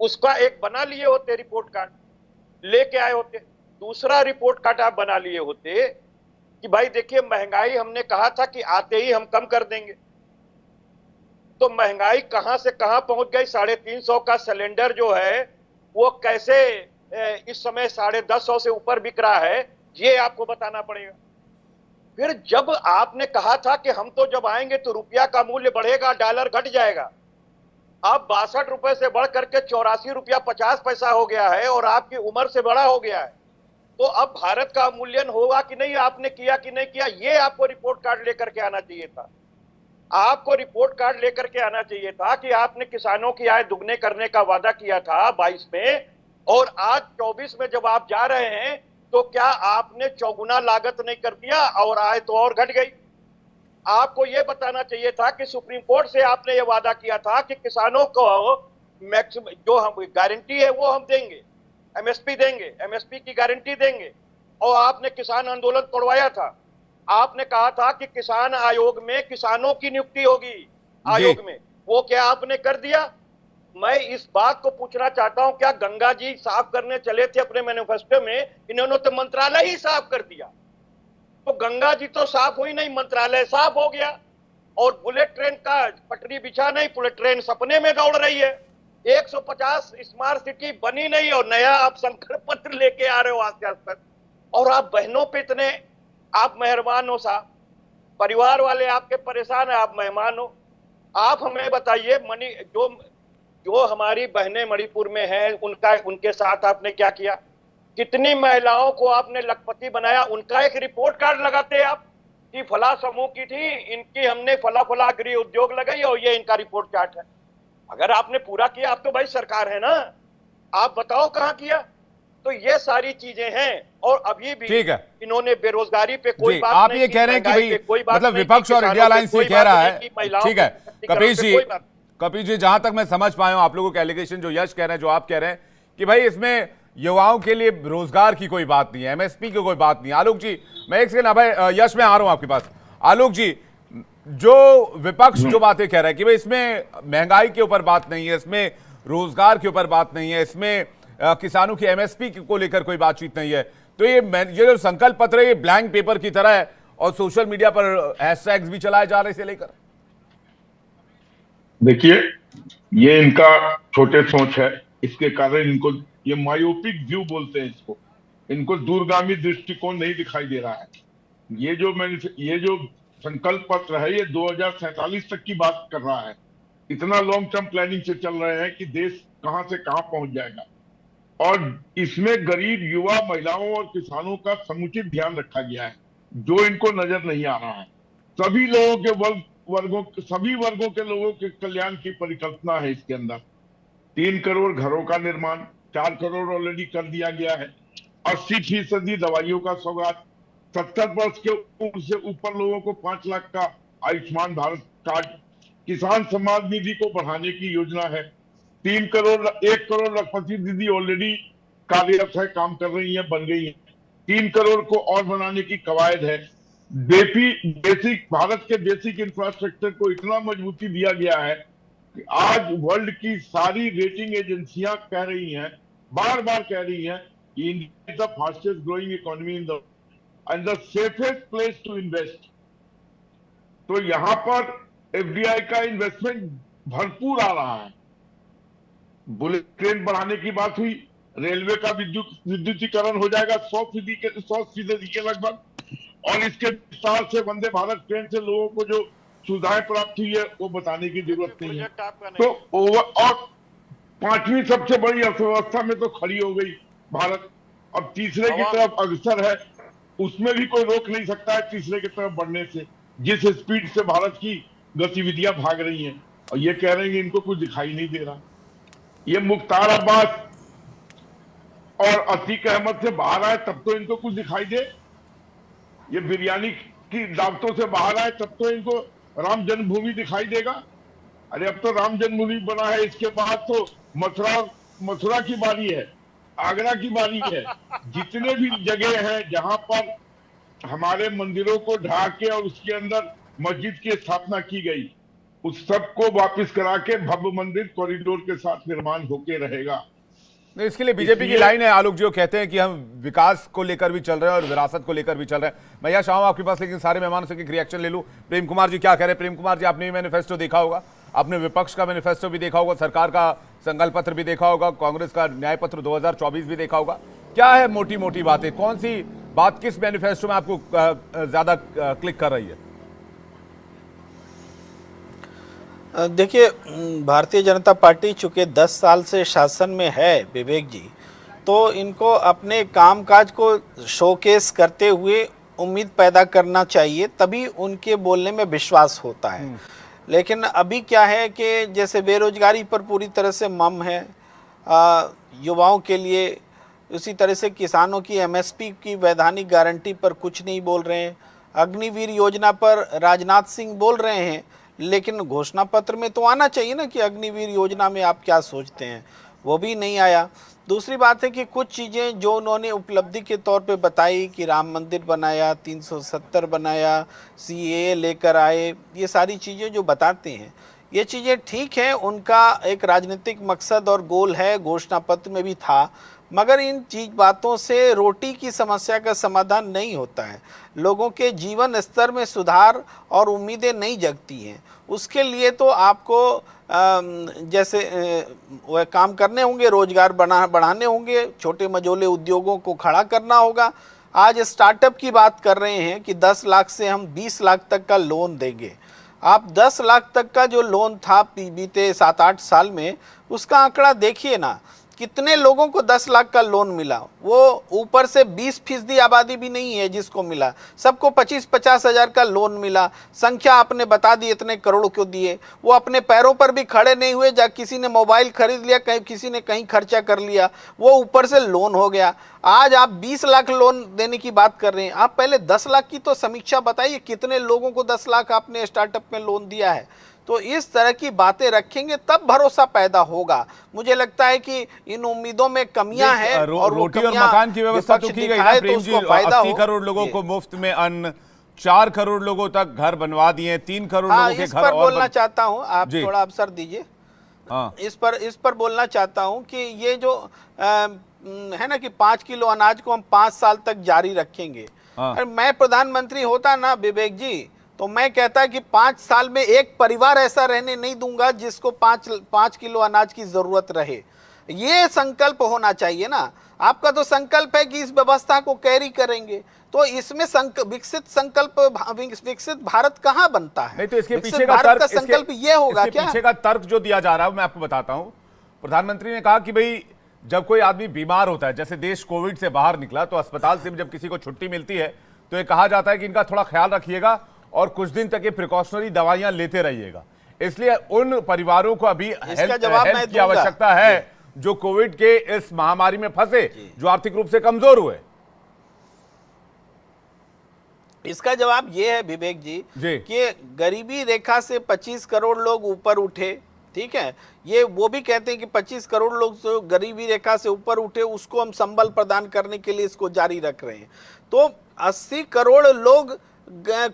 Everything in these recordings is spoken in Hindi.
उसका एक बना लिए होते रिपोर्ट कार्ड, लेके आए होते। दूसरा रिपोर्ट कार्ड आप बना लिए होते कि भाई देखिए महंगाई हमने कहा था कि आते ही हम कम कर देंगे, तो महंगाई कहां से कहां पहुंच गई। 350 का सिलेंडर जो है वो कैसे इस समय 1050 से ऊपर बिक रहा है, ये आपको बताना पड़ेगा। फिर जब आपने कहा था कि हम तो जब आएंगे तो रुपया का मूल्य बढ़ेगा, डॉलर घट जाएगा, अब 62 रुपए से बढ़ करके 84 रुपया 50 पैसा हो गया है और आपकी उम्र से बड़ा हो गया है, तो अब भारत का मूल्यन होगा कि नहीं, आपने किया कि नहीं किया, ये आपको रिपोर्ट कार्ड लेकर के आना चाहिए था। आपको रिपोर्ट कार्ड लेकर के आना चाहिए था कि आपने किसानों की आय दुगने करने का वादा किया था 22 में, और आज 24 में जब आप जा रहे हैं तो क्या आपने चौगुना लागत नहीं कर दिया और आय तो और घट गई। आपको यह बताना चाहिए था कि सुप्रीम कोर्ट से आपने यह वादा किया था कि किसानों को मैक्सिमम जो हम गारंटी है वो हम देंगे, एमएसपी देंगे, एमएसपी की गारंटी देंगे, और आपने किसान आंदोलन तोड़वाया था। आपने कहा था कि किसान आयोग में किसानों की नियुक्ति होगी, आयोग में, वो क्या आपने कर दिया। मैं इस बात को पूछना चाहता हूं, क्या गंगा जी साफ करने चले थे अपने मैनिफेस्टो में, इन्होंने तो मंत्रालय ही साफ कर दिया। तो गंगा जी तो साफ हुई नहीं, मंत्रालय साफ हो गया। और बुलेट ट्रेन का पटरी बिछा नहीं, बुलेट ट्रेन सपने में दौड़ रही है। 150 स्मार्ट सिटी बनी नहीं और नया आप संकल्प पत्र लेके आ रहे हो आस्ते। और आप बहनों पे इतने आप मेहरबान हो साहब, परिवार वाले आपके परेशान है, आप मेहमान हो। आप हमें बताइए मणि जो जो हमारी बहनें मणिपुर में हैं उनका, उनके साथ आपने क्या किया, कितनी महिलाओं को आपने लखपति बनाया, उनका एक रिपोर्ट कार्ड लगाते आप कि फला समूह की थी, इनकी हमने फला फला गृह उद्योग लगाई और ये इनका रिपोर्ट चार्ट है। अगर आपने पूरा किया, आप तो भाई सरकार है ना, आप बताओ कहां किया। तो ये सारी चीजें हैं, और अभी भी ठीक है, इन्होंने बेरोजगारी पे कोई बात आप नहीं ये की, कह रहे हैं कि महंगाई भाई पे कोई बात मतलब नहीं की, विपक्ष और इंडिया किसानों पे अलायंस ये कोई कह बात रहा नहीं है, की, महिलाओं ठीक के है सशक्तिकरण पे कोई बात। कपिल जी, जहां तक मैं समझ पाया हूं आप लोगों के एलिगेशन, जो यश कह रहे हैं, जो आप कह रहे हैं कि भाई इसमें युवाओं के लिए रोजगार की कोई बात नहीं है, एमएसपी की कोई बात नहीं। आलोक जी, मैं एक सेकंड, भाई यश में आ रहा हूं आपके पास। आलोक जी, जो विपक्ष जो बातें कह रहा है कि भाई इसमें महंगाई के ऊपर बात नहीं है, इसमें रोजगार के ऊपर बात नहीं है, इसमें किसानों की एमएसपी को लेकर कोई बातचीत नहीं है, तो ये जो संकल्प पत्र है ये ब्लैंक पेपर की तरह है और सोशल मीडिया पर हैशटैग्स भी चलाए जा रहे इसे लेकर। देखिए, ये इनका छोटे सोच है, इसके कारण इनको ये मायोपिक व्यू बोलते हैं इसको, इनको दूरगामी दृष्टिकोण नहीं दिखाई दे रहा है। ये जो संकल्प पत्र है ये 2047 तक की बात कर रहा है। इतना लॉन्ग टर्म प्लानिंग से चल रहे हैं कि देश कहां से कहां पहुंच जाएगा, और इसमें गरीब युवा, महिलाओं और किसानों का समुचित ध्यान रखा गया है, जो इनको नजर नहीं आ रहा है। सभी लोगों के सभी वर्गों के लोगों के कल्याण की परिकल्पना है इसके अंदर। 3 करोड़ घरों का निर्माण, 4 करोड़ ऑलरेडी कर दिया गया है, 80% दवाइयों का सौगात, 70 वर्ष के उम्र से ऊपर लोगों को 5 लाख का आयुष्मान भारत कार्ड, किसान सम्मान निधि को बढ़ाने की योजना है। 1 करोड़ लखपति दीदी ऑलरेडी कार्यरत है, काम कर रही है, बन गई है। 3 करोड़ को और बनाने की कवायद है। बेसिक भारत के बेसिक इंफ्रास्ट्रक्चर को इतना मजबूती दिया गया है कि आज वर्ल्ड की सारी रेटिंग एजेंसियां कह रही हैं, बार बार कह रही हैं कि India is the fastest growing economy in the and the safest place to invest. तो यहां पर एफडीआई का इन्वेस्टमेंट भरपूर आ रहा है। बुलेट ट्रेन बढ़ाने की बात हुई, रेलवे का विद्युतीकरण हो जाएगा 100% के लगभग, और इसके विस्तार से वंदे भारत ट्रेन से लोगों को जो सुविधाएं प्राप्त हुई है वो बताने की जरूरत नहीं है। तो और 5वीं सबसे बड़ी अर्थव्यवस्था में तो खड़ी हो गई भारत, अब तीसरे की तरफ अग्रसर है, उसमें भी कोई रोक नहीं सकता है तीसरे की तरफ बढ़ने से, जिस स्पीड से भारत की गतिविधियां भाग रही हैं। और ये कह रहे हैं कि इनको कुछ दिखाई नहीं दे रहा। ये मुख्तार अब्बास और अतीक अहमद से बाहर आए तब तो इनको कुछ दिखाई दे, ये बिरयानी की दावतों से बाहर आए तब तो इनको राम जन्मभूमि दिखाई देगा। अरे अब तो राम जन्मभूमि बना है, इसके बाद तो मथुरा की बारी है, आगरा की बारी है। जितने भी जगह हैं जहां पर हमारे मंदिरों को ढा के और उसके अंदर मस्जिद की स्थापना की गई, उस सबको वापस करा के भव्य मंदिर कॉरिडोर के साथ निर्माण होके रहेगा। नहीं, इसके लिए बीजेपी की लाइन है आलोक जी, वो कहते हैं कि हम विकास को लेकर भी चल रहे हैं और विरासत को लेकर भी चल रहे हैं। मैं यश आऊं आपके पास, लेकिन सारे मेहमानों से एक रिएक्शन ले लूं। प्रेम कुमार जी क्या कह रहे हैं? प्रेम कुमार जी, आपने भी मैनिफेस्टो देखा होगा, आपने विपक्ष का मैनिफेस्टो भी देखा होगा, सरकार का संकल्प पत्र भी देखा होगा, कांग्रेस का न्याय पत्र 2024 भी देखा होगा। क्या है मोटी मोटी बातें, कौन सी बात किस मैनिफेस्टो में आपको ज्यादा क्लिक कर रही है? देखिए, भारतीय जनता पार्टी चूँकि 10 साल से शासन में है विवेक जी, तो इनको अपने कामकाज को शोकेस करते हुए उम्मीद पैदा करना चाहिए, तभी उनके बोलने में विश्वास होता है। लेकिन अभी क्या है कि जैसे बेरोजगारी पर पूरी तरह से मम है, युवाओं के लिए, उसी तरह से किसानों की एमएसपी की वैधानिक गारंटी पर कुछ नहीं बोल रहे हैं। अग्निवीर योजना पर राजनाथ सिंह बोल रहे हैं, लेकिन घोषणा पत्र में तो आना चाहिए ना कि अग्निवीर योजना में आप क्या सोचते हैं, वो भी नहीं आया। दूसरी बात है कि कुछ चीज़ें जो उन्होंने उपलब्धि के तौर पे बताई कि राम मंदिर बनाया, 370 बनाया, सीएए लेकर आए, ये सारी चीज़ें जो बताते हैं ये चीज़ें ठीक हैं, उनका एक राजनीतिक मकसद और गोल है, घोषणा पत्र में भी था, मगर इन बातों से रोटी की समस्या का समाधान नहीं होता है। लोगों के जीवन स्तर में सुधार और उम्मीदें नहीं जगती हैं। उसके लिए तो आपको जैसे वह काम करने होंगे, रोजगार बढ़ाने होंगे, छोटे मझोले उद्योगों को खड़ा करना होगा। आज स्टार्टअप की बात कर रहे हैं कि 10 लाख से हम 20 लाख तक का लोन देंगे। आप 10 लाख तक का जो लोन था बीते 7-8 साल में, उसका आंकड़ा देखिए ना, कितने लोगों को 10 लाख का लोन मिला। वो ऊपर से 20% आबादी भी नहीं है जिसको मिला, सबको 25-50 हज़ार का लोन मिला। संख्या आपने बता दी, इतने करोड़ क्यों दिए। वो अपने पैरों पर भी खड़े नहीं हुए, जा किसी ने मोबाइल खरीद लिया, कहीं किसी ने कहीं खर्चा कर लिया, वो ऊपर से लोन हो गया। आज आप 20 लाख लोन देने की बात कर रहे हैं। आप पहले 10 लाख की तो समीक्षा बताइए, कितने लोगों को 10 लाख आपने स्टार्टअप में लोन दिया है। तो इस तरह की बातें रखेंगे तब भरोसा पैदा होगा। मुझे लगता है कि इन उम्मीदों में कमियां हैं और रोटी और मकान की व्यवस्था तो की गई ना प्रेम जी। 80 करोड़ लोगों को मुफ्त में अन्न, 4 करोड़ लोगों तक घर बनवा दिए, 3 करोड़ लोगों के घर। इस पर बोलना चाहता हूं, आप थोड़ा अवसर दीजिए। हाँ, इस पर बोलना चाहता हूं कि ये जो है ना कि 5 किलो अनाज को हम 5 साल तक जारी रखेंगे। मैं प्रधानमंत्री होता ना विवेक जी, तो मैं कहता कि 5 साल में एक परिवार ऐसा रहने नहीं दूंगा जिसको 5 किलो अनाज की जरूरत रहे। ये संकल्प होना चाहिए ना। आपका तो संकल्प है कि इस व्यवस्था को कैरी करेंगे, तो इसमें विकसित भारत कहाँ बनता है? नहीं तो इसके पीछे का तर्क, संकल्प ये होगा क्या? पीछे का तर्क जो दिया जा रहा है मैं आपको बताता हूं। प्रधानमंत्री ने कहा कि भाई जब कोई आदमी बीमार होता है, जैसे देश कोविड से बाहर निकला, तो अस्पताल से जब किसी को छुट्टी मिलती है तो ये कहा जाता है कि इनका थोड़ा ख्याल रखिएगा और कुछ दिन तक ये प्रिकॉशनरी दवाइयां लेते रहिएगा। इसलिए उन परिवारों को अभी हेल्प की आवश्यकता है जो कोविड के इस महामारी में फंसे, जो आर्थिक रूप से कमजोर हुए। इसका जवाब ये है विवेक जी कि गरीबी रेखा से 25 करोड़ लोग ऊपर उठे, ठीक है। ये वो भी कहते हैं कि 25 करोड़ लोग जो गरीबी रेखा से ऊपर उठे, उसको हम संबल प्रदान करने के लिए इसको जारी रख रहे हैं। तो 80 करोड़ लोग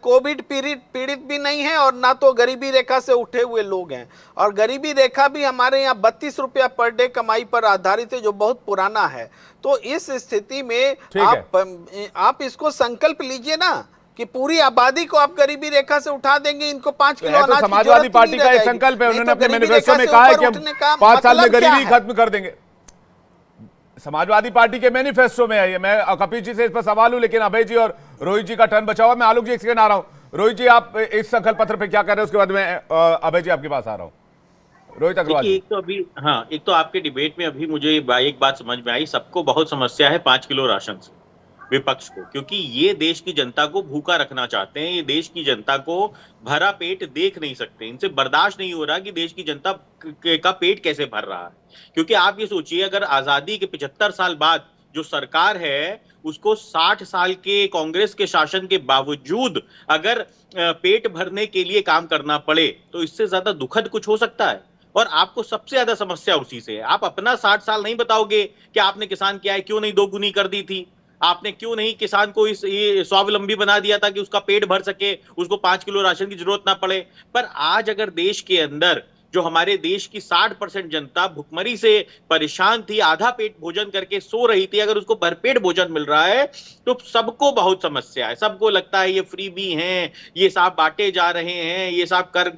कोविड पीड़ित भी नहीं है और ना तो गरीबी रेखा से उठे हुए लोग हैं। और गरीबी रेखा भी हमारे यहाँ 32 रुपया पर डे कमाई पर आधारित है, जो बहुत पुराना है। तो इस स्थिति में आप इसको संकल्प लीजिए ना कि पूरी आबादी को आप गरीबी रेखा से उठा देंगे। इनको 5 किलो अनाज, समाजवादी पार्टी का संकल्प है, उन्होंने अपने मैनिफेस्टो में कहा है कि हम 5 साल में गरीबी खत्म कर देंगे। समाजवादी पार्टी के मैनिफेस्टो में है ये। मैं कपिल जी से इस पर सवाल हूं, लेकिन अभय जी और रोहित जी का टर्न बचा हुआ। मैं आलोक जी एक सेकंड आ रहा हूं। रोहित जी आप इस संकल्प पत्र पे क्या कर रहे हैं, उसके बाद मैं अभय जी आपके पास आ रहा हूं। रोहित अग्रवाल, एक तो अभी एक तो आपके डिबेट में अभी मुझे एक बात समझ में आई, सबको बहुत समस्या है 5 किलो राशन से, विपक्ष को, क्योंकि ये देश की जनता को भूखा रखना चाहते हैं। ये देश की जनता को भरा पेट देख नहीं सकते। इनसे बर्दाश्त नहीं हो रहा कि देश की जनता का पेट कैसे भर रहा है। क्योंकि आप ये सोचिए, अगर आजादी के 75 साल बाद जो सरकार है उसको 60 साल के कांग्रेस के शासन के बावजूद अगर पेट भरने के लिए काम करना पड़े, तो इससे ज्यादा दुखद कुछ हो सकता है। और आपको सबसे ज्यादा समस्या उसी से है। आप अपना 60 साल नहीं बताओगे कि आपने किसान क्या है, क्यों नहीं दोगुनी कर दी थी। आपने क्यों नहीं किसान को ये स्वावलंबी बना दिया था कि उसका पेट भर सके, उसको 5 किलो राशन की जरूरत ना पड़े। पर आज अगर देश के अंदर जो हमारे देश की 60% जनता भुखमरी से परेशान थी, आधा पेट भोजन करके सो रही थी, अगर उसको भरपेट भोजन मिल रहा है तो सबको बहुत समस्या है। सबको लगता है ये फ्री भी हैं, ये सब बांटे जा रहे हैं, ये सब कर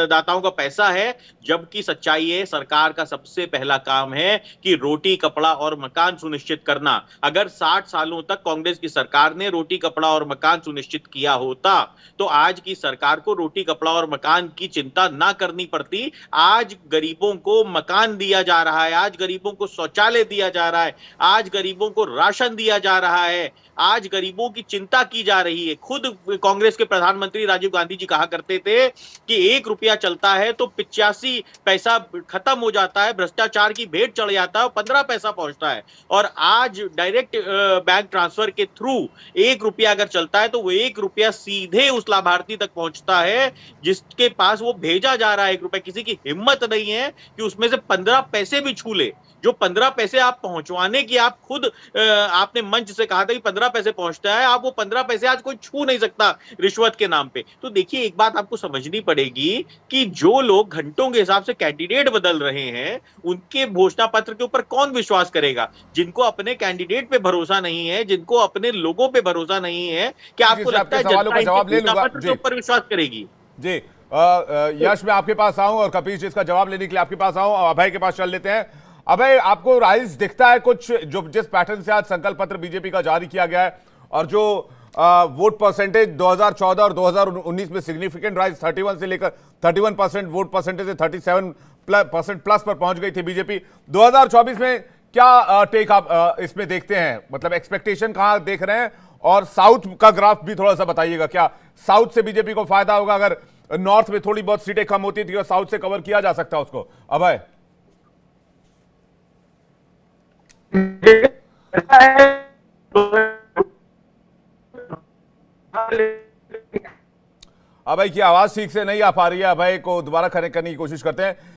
दाताओं का पैसा है। जबकि सच्चाई है, सरकार का सबसे पहला काम है कि रोटी कपड़ा और मकान सुनिश्चित करना। अगर 60 सालों तक कांग्रेस की सरकार ने रोटी कपड़ा और मकान सुनिश्चित किया होता तो आज की सरकार को रोटी कपड़ा और मकान की चिंता ना करनी पड़ती। आज गरीबों को मकान दिया जा रहा है, आज गरीबों को शौचालय दिया जा रहा है, आज गरीबों को राशन दिया जा रहा है, आज गरीबों की चिंता की जा रही है। खुद कांग्रेस के प्रधानमंत्री राजीव गांधी जी कहा करते थे कि 1 रुपया चलता है तो 85 पैसा खत्म हो जाता है, भ्रष्टाचार की भेंट चढ़ जाता है और 15 पैसा पहुंचता है। और आज डायरेक्ट बैंक ट्रांसफर के थ्रू 1 रुपया अगर चलता है तो वो 1 रुपया सीधे उस लाभार्थी तक पहुंचता है जिसके पास वो भेजा जा रहा है 1 रुपया। किसी की हिम्मत नहीं है कि उसमें से 15 पैसे भी छू ले। जो 15 पैसे आप पहुंचवाने की आप खुद आपने मंच से कहा था कि 15 पैसे पहुंचता है, आप वो 15 पैसे आज कोई छू नहीं सकता रिश्वत के नाम पे। तो देखिए, एक बात आपको समझनी पड़ेगी कि जो लोग घंटों के हिसाब से कैंडिडेट बदल रहे हैं, उनके घोषणा पत्र के ऊपर कौन विश्वास करेगा? जिनको अपने कैंडिडेट पे भरोसा नहीं है, जिनको अपने लोगों पे भरोसा नहीं है, क्या आपको लगता है जनता इनके घोषणा पत्र के ऊपर विश्वास करेगी? जी यश, मैं आपके पास आऊं और कपीश इसका जवाब लेने के लिए आपके पास आऊं, अभय के पास चल लेते हैं। अभय, आपको राइज दिखता है कुछ जो जिस पैटर्न से आज संकल्प पत्र बीजेपी का जारी किया गया है और जो वोट परसेंटेज 2014 और 2019 में सिग्निफिकेंट राइज 31 से लेकर 31% वोट परसेंटेज से 37% प्लस पर पहुंच गई थी बीजेपी। 2024 में क्या टेक आप इसमें देखते हैं? मतलब एक्सपेक्टेशन कहां देख रहे हैं? और साउथ का ग्राफ भी थोड़ा सा बताइएगा, क्या साउथ से बीजेपी को फायदा होगा? अगर नॉर्थ में थोड़ी बहुत सीटें कम होती थी और साउथ से कवर किया जा सकता है उसको। अभय अभय की आवाज ठीक से नहीं आ पा रही है, अभय को दोबारा कनेक्ट करने की कोशिश करते हैं।